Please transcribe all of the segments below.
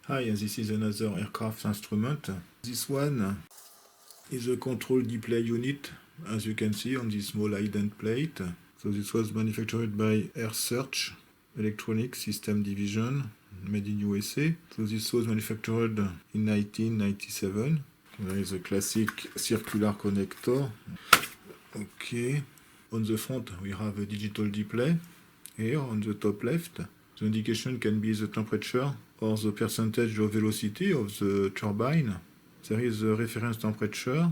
Hi, this is another aircraft instrument. This one is a control display unit, as you can see on this small ident plate. So this was manufactured by Air Search Electronic System Division, made in USA. So this was manufactured in 1997. There is a classic circular connector. Okay. On the front, we have a digital display. Here on the top left, the indication can be the temperature or the percentage of velocity of the turbine. There is a reference temperature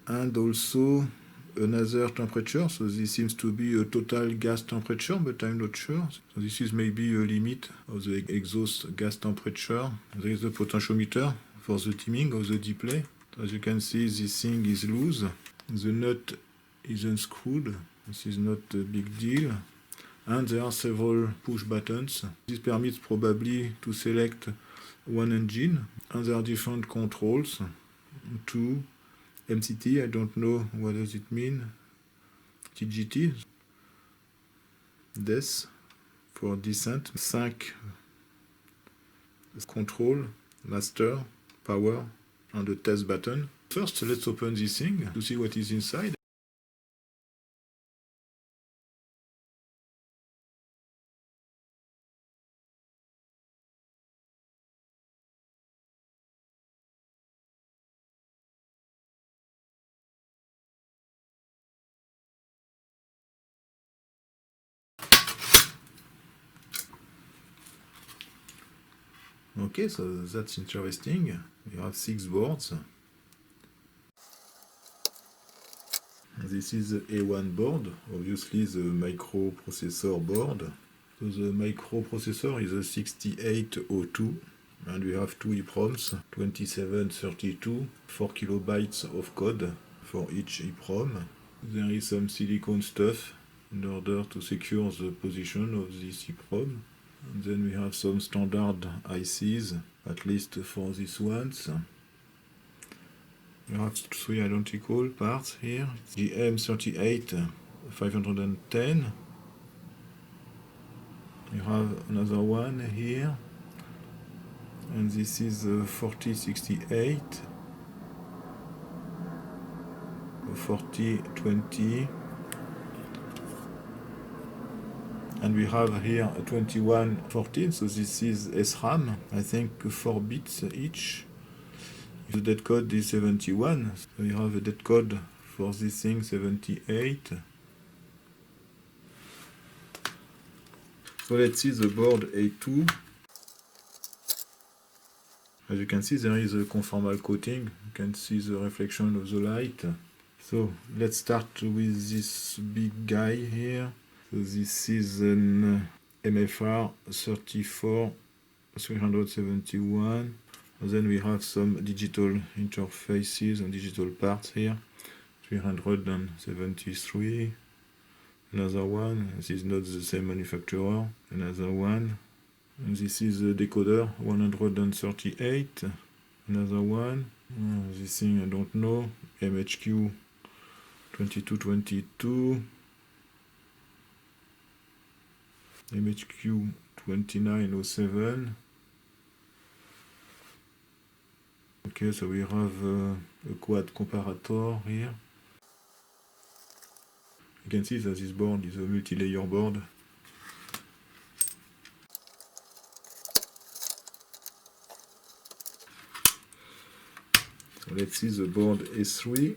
and also another temperature. So this seems to be a total gas temperature, but I'm not sure. So this is maybe a limit of the exhaust gas temperature. There is a potentiometer for the dimming of the display. So as you can see, this thing is loose. The nut is unscrewed. This is not a big deal. And there are several push buttons. This permits probably to select one engine. And there are different controls. To MCT, I don't know what does it mean. TGT, DES for descent. 5 control, master, power, and the test button. First, let's open this thing to see what is inside. Okay, so that's interesting. You have 6 boards. This is the A1 board, obviously the microprocessor board. So the microprocessor is a 6802, and we have 2 EEPROMs, 2732, 4 kilobytes of code for each EEPROM. There is some silicone stuff in order to secure the position of this EEPROM. And then we have some standard ICs, at least for these ones. We have 3 identical parts here. GM38 510. You have another one here. And this is 4068. 4020. And we have here 2114, so this is SRAM, I think 4 bits each. The dead code is 71, so you have a dead code for this thing 78. So let's see the board A2. As you can see, there is a conformal coating. You can see the reflection of the light. So let's start with this big guy here. So this is an MFR 34371. And then we have some digital interfaces and digital parts here. 373. Another one. This is not the same manufacturer. Another one. And this is the decoder 138. Another one. This thing I don't know. MHQ 2222. MHQ 2907. Okay, so we have a quad comparator here. You can see that this board is a multi-layer board. So let's see the board S3.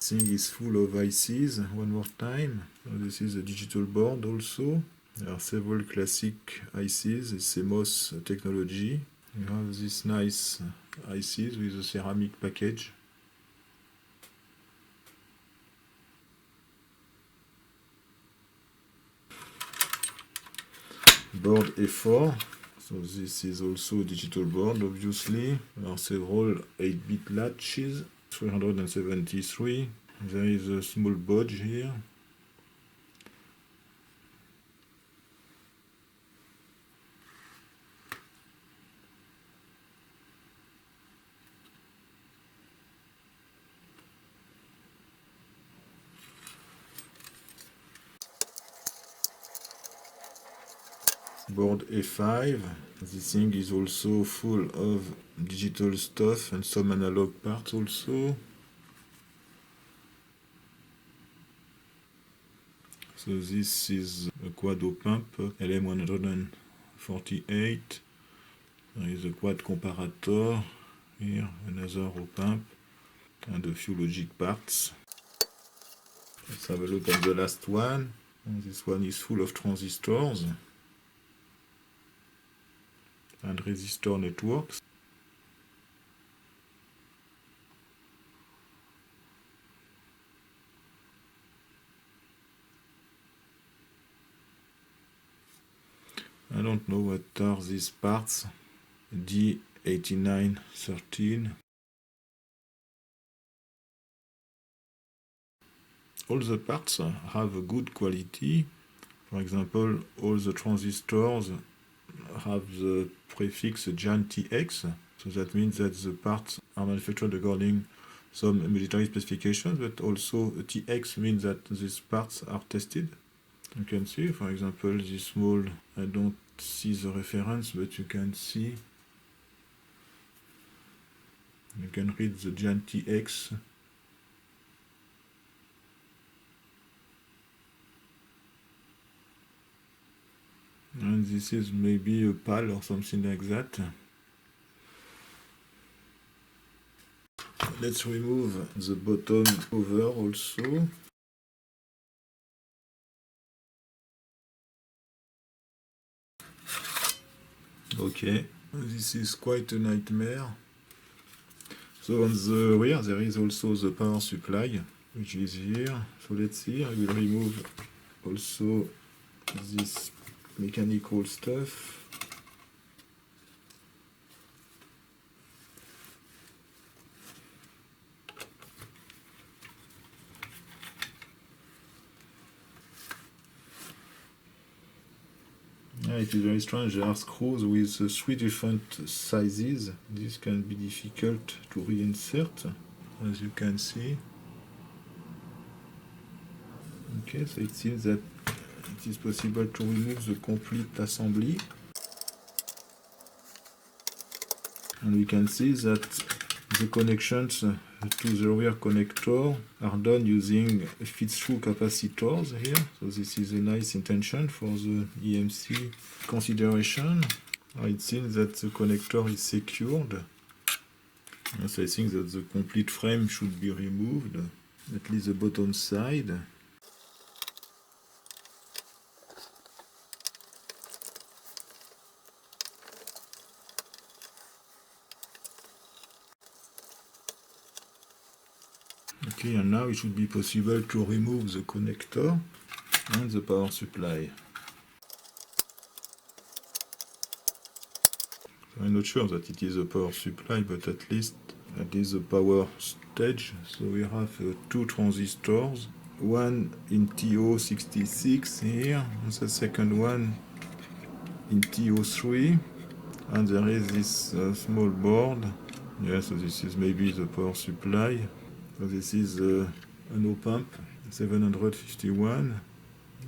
This thing is full of ICs. One more time. So this is a digital board also. There are several classic ICs, CMOS technology. You have this nice ICs with a ceramic package. Board A4. So this is also a digital board, obviously. There are several 8-bit latches. 373. There is a small bodge here. board A5. This thing is also full of digital stuff and some analog parts also. So this is a quad op amp LM148. There is a quad comparator here, another op amp, and a few logic parts. Let's have a look at the last one. And this one is full of transistors and resistor networks. I don't know what are these parts. D8913. All the parts have a good quality. For example, all the transistors have the prefix JAN-TX, so that means that the parts are manufactured according some military specifications, but also TX means that these parts are tested. You can see, for example, this small, I don't see the reference, but you can see, you can read the JAN-TX. And this is maybe a PAL or something like that. Let's remove the bottom cover also. Okay, this is quite a nightmare. So on the rear there is also the power supply, which is here. So let's see, I will remove also this mechanical stuff. Yeah, it is very strange. There are screws with 3 different sizes. This can be difficult to reinsert, as you can see. Okay, so it seems that it is possible to remove the complete assembly. And we can see that the connections to the rear connector are done using feed-through capacitors here. So this is a nice intention for the EMC consideration. It seems that the connector is secured. So I think that the complete frame should be removed, at least the bottom side. Okay, and now it should be possible to remove the connector and the power supply. So I'm not sure that it is a power supply, but at least it is a power stage. So we have 2 transistors, one in TO66 here, and the second one in TO3, and there is this small board. Yeah, so this is maybe the power supply. So this is an op amp 751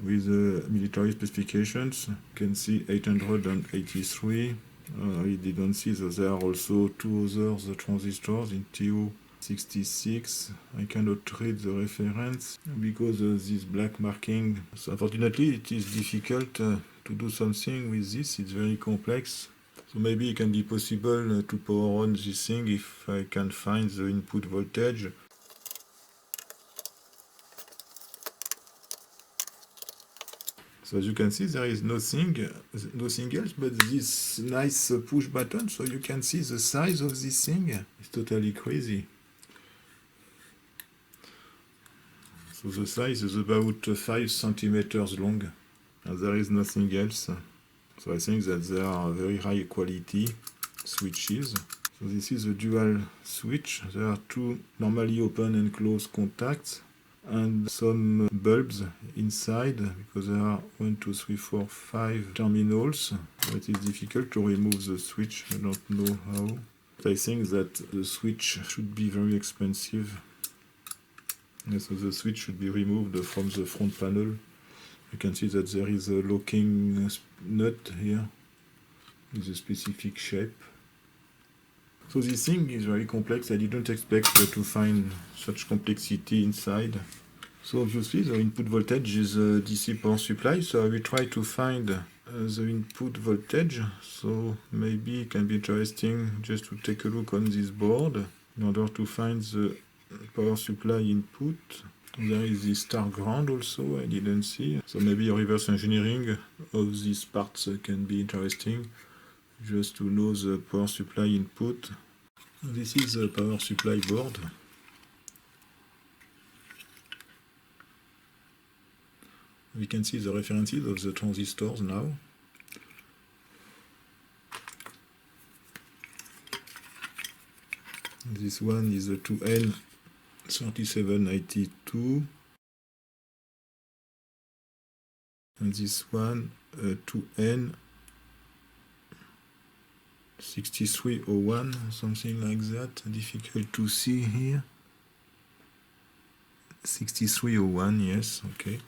with military specifications. You can see 883. I didn't see that there are also 2 other transistors in TO66. I cannot read the reference because of this black marking. So unfortunately, it is difficult to do something with this. It's very complex. So maybe it can be possible to power on this thing if I can find the input voltage. So as you can see, there is nothing else but this nice push button. So you can see the size of this thing. It's totally crazy. So the size is about 5 centimeters long, and there is nothing else. So I think that they are very high quality switches. So this is a dual switch. There are 2 normally open and closed contacts, and some bulbs inside, because there are 1, 2, 3, 4, 5 terminals. So it is difficult to remove the switch. I don't know how. But I think that the switch should be very expensive. Yeah, so the switch should be removed from the front panel. You can see that there is a locking nut here with a specific shape. So this thing is very complex. I didn't expect to find such complexity inside. So obviously the input voltage is a DC power supply, so I will try to find the input voltage. So maybe it can be interesting just to take a look on this board in order to find the power supply input. There is this star ground also, I didn't see. So maybe a reverse engineering of these parts can be interesting, just to know the power supply input. This is the power supply board. We can see the references of the transistors now. This one is the 2N3792, and this one 2N6301, something like that. Difficult to see here. 6301, yes, okay.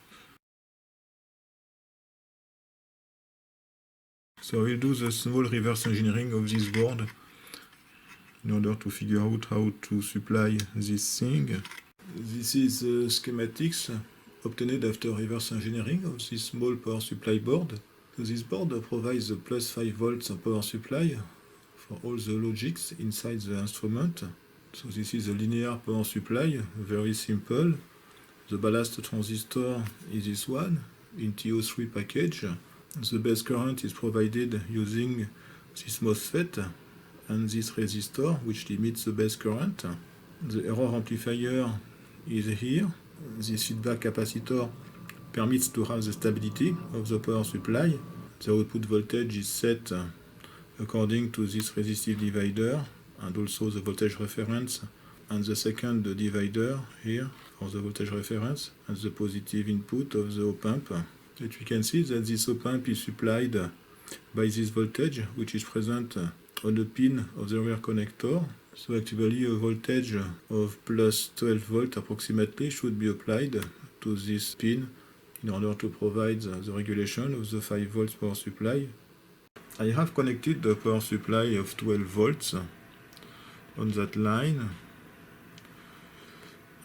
So I will do the small reverse engineering of this board in order to figure out how to supply this thing. This is the schematics obtained after reverse engineering of this small power supply board. So this board provides the plus 5 volts power supply for all the logics inside the instrument. So this is a linear power supply, very simple. The ballast transistor is this one in TO3 package. The base current is provided using this MOSFET and this resistor, which limits the base current. The error amplifier is here. This feedback capacitor permits to have the stability of the power supply. The output voltage is set according to this resistive divider and also the voltage reference and the second divider here for the voltage reference and the positive input of the op-amp. But we can see that this op-amp is supplied by this voltage, which is present on the pin of the rear connector. So actually a voltage of plus 12 volt approximately should be applied to this pin in order to provide the regulation of the 5 volts power supply. I have connected the power supply of 12 volts on that line,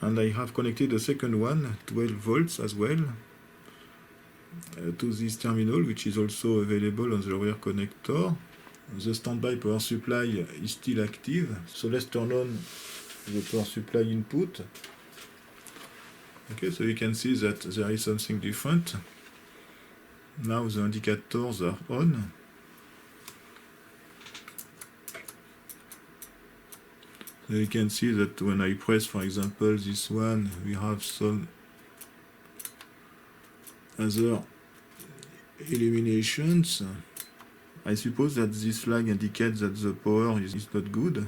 and I have connected the second one, 12 volts as well, to this terminal, which is also available on the rear connector. The standby power supply is still active, so let's turn on the power supply input. Okay, so you can see that there is something different. Now the indicators are on. So you can see that when I press, for example, this one, we have some other illuminations. I suppose that this flag indicates that the power is not good.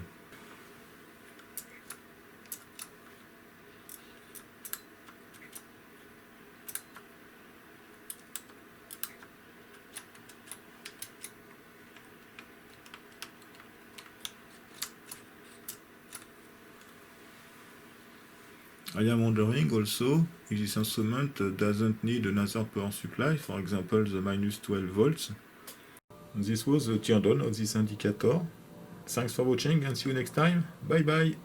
I am wondering also if this instrument doesn't need another power supply, for example the minus 12 volts. This was the turn on of this indicator. Thanks for watching and see you next time. Bye bye.